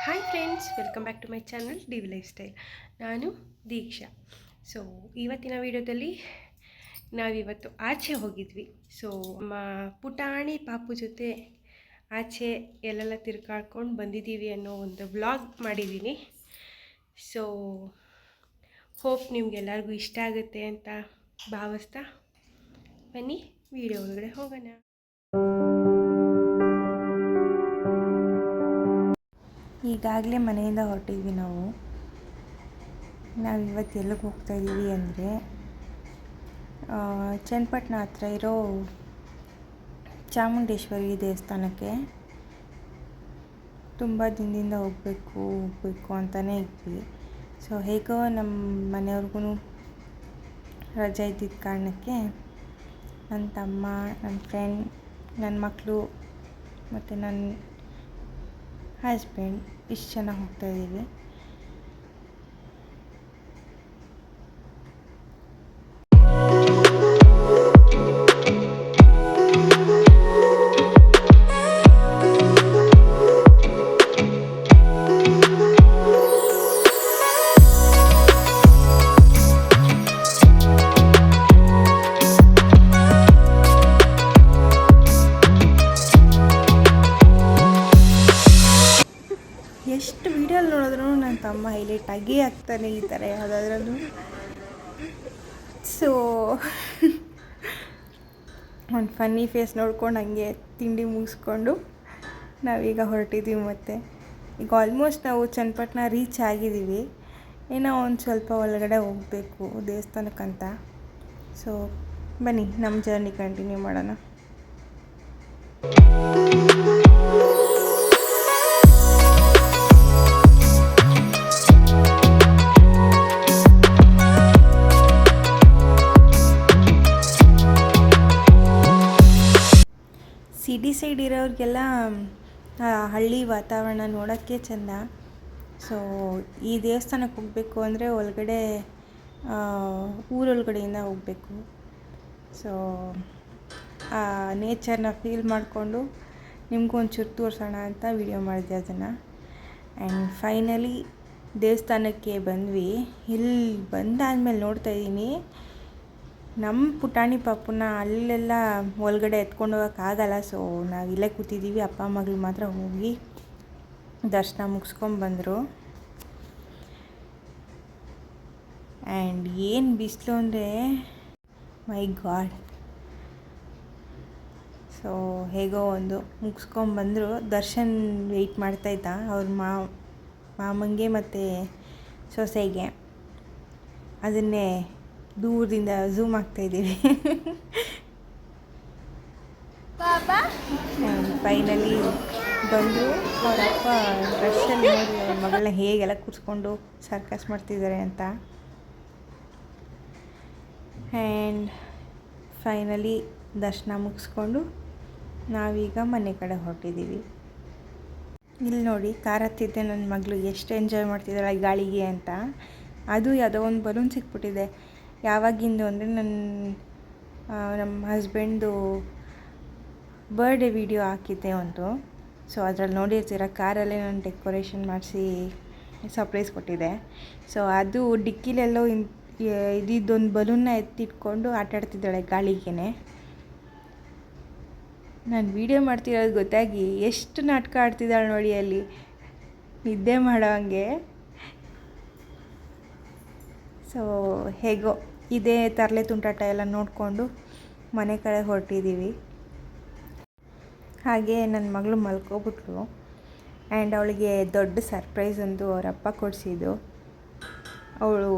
Hi friends, welcome back to my channel DV lifestyle. ನಾನು Deeksha. So ಇವತ್ತಿನ ವಿಡಿಯೋದಲ್ಲಿ ನಾವಿವತ್ತು ಆಚೆ ಹೋಗಿದ್ವಿ. ಸೊ ನಮ್ಮ ಪುಟಾಣಿ ಪಾಪು ಜೊತೆ ಆಚೆ ಎಲ್ಲೆಲ್ಲ ತಿರ್ಗಾಡ್ಕೊಂಡು ಬಂದಿದ್ದೀವಿ ಅನ್ನೋ ಒಂದು ವ್ಲಾಗ್ ಮಾಡಿದ್ದೀನಿ. ಸೊ ಹೋಪ್ ನಿಮಗೆಲ್ಲರಿಗೂ ಇಷ್ಟ ಆಗುತ್ತೆ ಅಂತ ಭಾವಿಸ್ತಾ ಬನ್ನಿ ವಿಡಿಯೋ ಒಳಗಡೆ ಹೋಗೋಣ. ಈಗಾಗಲೇ ಮನೆಯಿಂದ ಹೊರಟಿದ್ವಿ. ನಾವಿವತ್ತು ಎಲ್ಲಿಗೆ ಹೋಗ್ತಾಯಿದ್ದೀವಿ ಅಂದರೆ ಚನ್ನಪಟ್ಟಣ ಹತ್ರ ಇರೋ ಚಾಮುಂಡೇಶ್ವರಿ ದೇವಸ್ಥಾನಕ್ಕೆ. ತುಂಬ ದಿನದಿಂದ ಹೋಗಬೇಕು ಅಂತಲೇ ಇದ್ವಿ. ಸೊ ಹೇಗೋ ನಮ್ಮ ಮನೆಯವ್ರಿಗೂ ರಜೆ ಇದ್ದಿದ್ದ ಕಾರಣಕ್ಕೆ ನನ್ನ ತಮ್ಮ, ನನ್ನ ಫ್ರೆಂಡ್, ನನ್ನ ಮಕ್ಕಳು ಮತ್ತು ನನ್ನ ಹಸ್ಬೆಂಡ್ ಇಷ್ಟು ಜನ ಹೋಗ್ತಾಯಿದ್ದೀವಿ. ಎಷ್ಟು ವೀಡಿಯೋಲ್ಲಿ ನೋಡಿದ್ರು ನನ್ನ ತಮ್ಮ ಹೈಲೈಟ್ ಆಗಿ ಆಗ್ತಾನೆ ಈ ಥರ ಯಾವುದಾದ್ರೂ. ಸೊ ಒಂದು ಫನ್ನಿ ಫೇಸ್ ನೋಡ್ಕೊಂಡು ಹಂಗೆ ತಿಂಡಿ ಮುಗಿಸ್ಕೊಂಡು ನಾವೀಗ ಹೊರಟಿದ್ದೀವಿ. ಮತ್ತು ಈಗ ಆಲ್ಮೋಸ್ಟ್ ನಾವು ಚನ್ನಪಟ್ಟಣ ರೀಚ್ ಆಗಿದ್ದೀವಿ. ಏನೋ ಒಂದು ಸ್ವಲ್ಪ ಒಳಗಡೆ ಹೋಗಬೇಕು ದೇವಸ್ಥಾನಕ್ಕಂತ. ಸೊ ಬನ್ನಿ ನಮ್ಮ ಜರ್ನಿ ಕಂಟಿನ್ಯೂ ಮಾಡೋಣ. ಸಿಟಿ ಸೈಡ್ ಇರೋರಿಗೆಲ್ಲ ಹಳ್ಳಿ ವಾತಾವರಣ ನೋಡೋಕ್ಕೆ ಚೆಂದ. ಸೊ ಈ ದೇವಸ್ಥಾನಕ್ಕೆ ಹೋಗಬೇಕು ಅಂದರೆ ಒಳಗಡೆ ಊರೊಳಗಡೆಯಿಂದ ಹೋಗಬೇಕು. ಸೊ ಆ ನೇಚರ್ನ ಫೀಲ್ ಮಾಡಿಕೊಂಡು ನಿಮಗೂ ಒಂಚೂರು ತೋರಿಸೋಣ ಅಂತ ವಿಡಿಯೋ ಮಾಡಿದೆ ಅದನ್ನು. ಆ್ಯಂಡ್ ಫೈನಲಿ ದೇವಸ್ಥಾನಕ್ಕೆ ಬಂದ್ವಿ. ಇಲ್ಲಿ ಬಂದಾದ್ಮೇಲೆ ನೋಡ್ತಾಯಿದ್ದೀನಿ ನಮ್ಮ ಪುಟಾಣಿ ಪಾಪುನ ಅಲ್ಲೆಲ್ಲ ಒಳಗಡೆ ಎತ್ಕೊಂಡು ಹೋಗೋಕ್ಕಾಗಲ್ಲ. ಸೊ ನಾವು ಇಲ್ಲೇ ಕೂತಿದ್ದೀವಿ. ಅಪ್ಪ ಮಗಳು ಮಾತ್ರ ಹೋಗಿ ದರ್ಶನ ಮುಗಿಸ್ಕೊಂಡ್ಬಂದರು. ಆ್ಯಂಡ್ ಏನು ಬಿಸಿಲು ಅಂದರೆ ಮೈ ಗಾಡ್. ಸೊ ಹೇಗೋ ಒಂದು ಮುಗಿಸ್ಕೊಂಡ್ಬಂದರು. ದರ್ಶನ್ ವೆಯ್ಟ್ ಮಾಡ್ತಾಯಿದ್ದ ಅವ್ರ ಮಾಮಂಗೆ ಮತ್ತು ಸೊಸೆಗೆ. ಅದನ್ನೇ ದೂರದಿಂದ ಝೂಮ್ ಆಗ್ತಾಯಿದ್ದೀವಿ. ಫೈನಲಿ ಬಂದು ಅವರಪ್ಪ ಡ್ರೆಸ್ಸಲ್ಲಿ ನೋಡಿ ಅವ್ರ ಮಗಳನ್ನ ಹೇಗೆಲ್ಲ ಕೂರಿಸ್ಕೊಂಡು ಸರ್ಕಸ್ ಮಾಡ್ತಿದ್ದಾರೆ ಅಂತ. ಆ್ಯಂಡ್ ಫೈನಲಿ ದರ್ಶನ ಮುಗಿಸ್ಕೊಂಡು ನಾವೀಗ ಮನೆ ಕಡೆ ಹೊರಟಿದ್ದೀವಿ. ಇಲ್ಲಿ ನೋಡಿ ಕಾರ್ ಹತ್ತಿದ್ದೆ ನನ್ನ ಮಗಳು ಎಷ್ಟು ಎಂಜಾಯ್ ಮಾಡ್ತಿದ್ದಾಳೆ ಗಾಳಿಗೆ ಅಂತ. ಅದು ಯಾವುದೋ ಒಂದು ಬಲೂನ್ ಸಿಕ್ಬಿಟ್ಟಿದೆ. ಯಾವಾಗಿಂದು ಅಂದರೆ ನಮ್ಮ ಹಸ್ಬೆಂಡು ಬರ್ಡೇ ವಿಡಿಯೋ ಹಾಕಿದ್ದೆ ಒಂದು. ಸೊ ಅದರಲ್ಲಿ ನೋಡಿರ್ತೀರ, ಕಾರಲ್ಲೇ ನಾನು ಡೆಕೋರೇಷನ್ ಮಾಡಿಸಿ ಸರ್ಪ್ರೈಸ್ ಕೊಟ್ಟಿದ್ದೆ. ಸೊ ಅದು ಡಿಕ್ಕಿಲೆಲ್ಲೋ ಇದಿದ್ದೊಂದು ಬಲೂನ್ನ ಎತ್ತಿಟ್ಕೊಂಡು ಆಟಾಡ್ತಿದ್ದಾಳೆ ಗಾಳಿಗೆ. ನಾನು ವೀಡಿಯೋ ಮಾಡ್ತಿರೋದು ಗೊತ್ತಾಗಿ ಎಷ್ಟು ನಾಟಕ ಆಡ್ತಿದ್ದಾಳೆ ನೋಡಿ, ಅಲ್ಲಿ ನಿದ್ದೆ ಮಾಡೋ ಹಂಗೆ. ಸೊ ಹೇಗೋ ಇದೇ ತರಲೆ ತುಂಟಾಟ ಎಲ್ಲ ನೋಡಿಕೊಂಡು ಮನೆ ಕಡೆ ಹೊರಟಿದ್ದೀವಿ. ಹಾಗೆ ನನ್ನ ಮಗಳು ಮಲ್ಕೊಬಿಟ್ಲು. ಆ್ಯಂಡ್ ಅವಳಿಗೆ ದೊಡ್ಡ ಸರ್ಪ್ರೈಸ್ ಒಂದು ಅವರಪ್ಪ ಕೊಡಿಸಿದ್ದು. ಅವಳು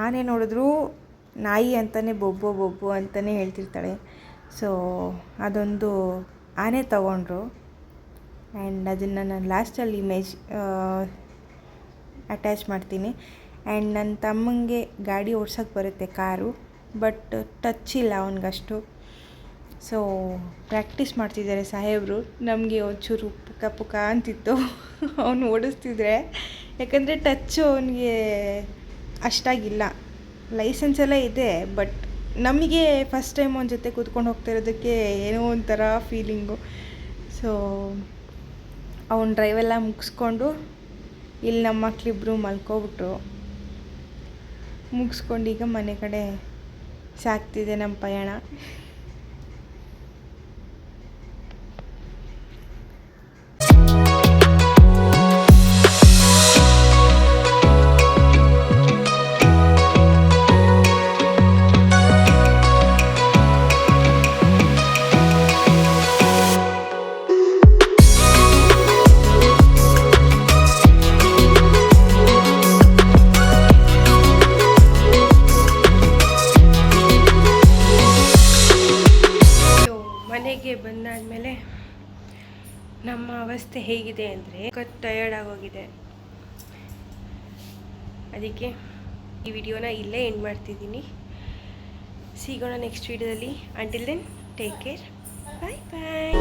ಆನೆ ನೋಡಿದ್ರೂ ನಾಯಿ ಅಂತಲೇ ಬೊಬ್ಬು ಅಂತಲೇ ಹೇಳ್ತಿರ್ತಾಳೆ. ಸೊ ಅದೊಂದು ಆನೆ ತಗೊಂಡ್ರು. ಆ್ಯಂಡ್ ಅದನ್ನು ನಾನು ಲಾಸ್ಟಲ್ಲಿ ಇಮೇಜ್ ಅಟ್ಯಾಚ್ ಮಾಡ್ತೀನಿ. ಆ್ಯಂಡ್ ನನ್ನ ತಮ್ಮಂಗೆ ಗಾಡಿ ಓಡ್ಸೋಕ್ಕೆ ಬರುತ್ತೆ ಕಾರು, ಬಟ್ ಟಚ್ ಇಲ್ಲ ಅವನಿಗಷ್ಟು. ಸೊ ಪ್ರಾಕ್ಟೀಸ್ ಮಾಡ್ತಿದ್ದಾರೆ ಸಾಹೇಬರು. ನಮಗೆ ಒಂಚೂರು ಪುಕ ಅಂತಿತ್ತು ಅವನು ಓಡಿಸ್ತಿದ್ರೆ, ಯಾಕಂದರೆ ಟಚ್ಚು ಅವನಿಗೆ ಅಷ್ಟಾಗಿಲ್ಲ. ಲೈಸೆನ್ಸ್ ಎಲ್ಲ ಇದೆ, ಬಟ್ ನಮಗೆ ಫಸ್ಟ್ ಟೈಮ್ ಅವನ ಜೊತೆ ಕೂತ್ಕೊಂಡು ಹೋಗ್ತಾ ಇರೋದಕ್ಕೆ ಏನೋ ಒಂಥರ ಫೀಲಿಂಗು. ಸೊ ಅವನ ಡ್ರೈವೆಲ್ಲ ಮುಗಿಸ್ಕೊಂಡು ಇಲ್ಲಿ ನಮ್ಮ ಮಕ್ಕಳಿಬ್ರು ಮಲ್ಕೊಬಿಟ್ರು. ಮುಗಿಸ್ಕೊಂಡು ಈಗ ಮನೆ ಕಡೆ ಸಾಗ್ತಿದೆ ನಮ್ಮ ಪಯಣ. ಮನೆಗೆ ಬಂದಾದಮೇಲೆ ನಮ್ಮ ಅವಸ್ಥೆ ಹೇಗಿದೆ ಅಂದರೆ ಟಯರ್ಡ್ ಆಗೋಗಿದೆ. ಅದಕ್ಕೆ ಈ ವಿಡಿಯೋನ ಇಲ್ಲೇ ಎಂಡ್ ಮಾಡ್ತಿದ್ದೀನಿ. ಸಿಗೋಣ ನೆಕ್ಸ್ಟ್ ವಿಡಿಯೋದಲ್ಲಿ. ಅಂಟಿಲ್ ದೆನ್ ಟೇಕ್ ಕೇರ್, ಬಾಯ್ ಬಾಯ್.